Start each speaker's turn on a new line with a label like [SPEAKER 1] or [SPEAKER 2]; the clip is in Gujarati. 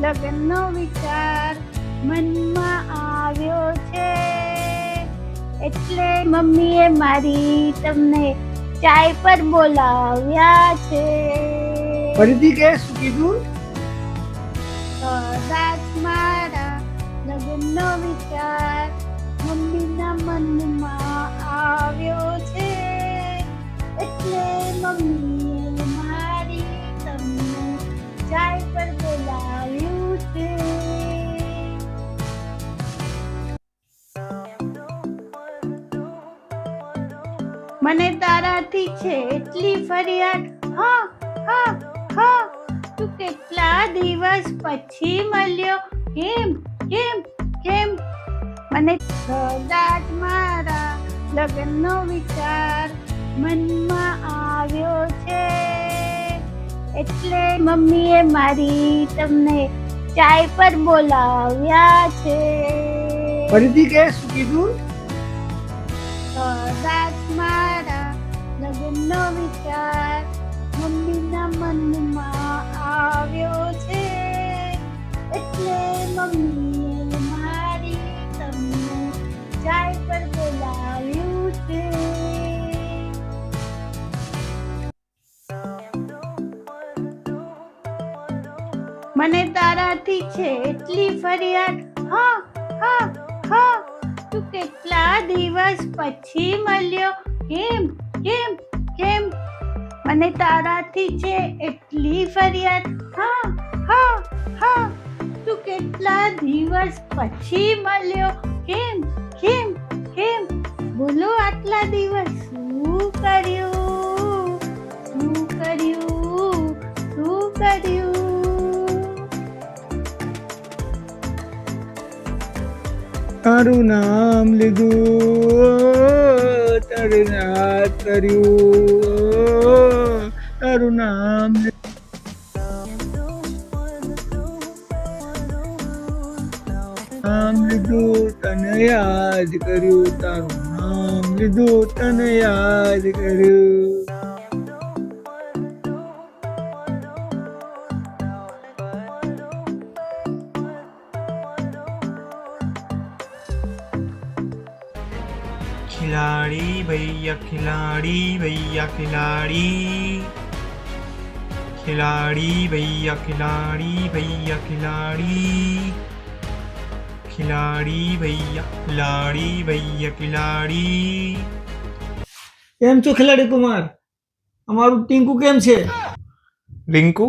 [SPEAKER 1] લગ્નનો વિચાર મનમાં આવ્યો છે, એટલે મમ્મીએ મારી તમને ચાય પર બોલાવ્યા છે.
[SPEAKER 2] ફરીથી કે શું કીધું?
[SPEAKER 1] કદાચ મારા લગ્નનો વિચાર મમ્મીના મનમાં આવ્યો છે, એટલે મમ્મીએ મારી તમને ચાય પર બોલાવ્યું છે. મને તારાથી છે એટલી ફરિયાદ, હા હા હા, તું કેટલા દિવસ પછી મળ્યો, કેમ કેમ કેમ? મને કદાચ મારા લગ્નનો વિચાર મનમાં આવ્યો છે, એટલે મમ્મીએ મારી તમને ચાય પર બોલાવ્યા છે.
[SPEAKER 2] ફરીથી કે શું કીધું?
[SPEAKER 1] કદાચ મારા લગ્નનો વિચાર મમ્મીના મનમાં આવ્યો છે, એટલે મમ્મીએ મારી તમને ચાય પર બોલાવ્યું છે. મને તારાથી છે એટલી ફરિયાદ, હા હા હા, તું કેટલા દિવસ પછી મળ્યો, કેમ કેમ કેમ? મને તારાથી છે એટલી ફરિયાદ, હા હા હા, તું કેટલા દિવસ પછી મળ્યો, કેમ કેમ કેમ? બોલો, આટલા દિવસ શું કર્યું, શું કર્યું, શું કર્યું?
[SPEAKER 2] તારું નામ લીધું, તારું નામ કર્યું, તારું નામ લીધું, તને યાદ કર્યું, તારું નામ લીધું, તને યાદ કર્યું.
[SPEAKER 3] खिलाड़ी भैया खिलाड़ी भैया खिलाड़ी, खिलाड़ी भैया खिलाड़ी भैया खिलाड़ी, खिलाड़ी भैया खिलाड़ी भैया खिलाड़ी.
[SPEAKER 2] કેમ છો ખેલાડી કુમાર? અમારું ટીંકુ કેમ છે?
[SPEAKER 3] रिंकू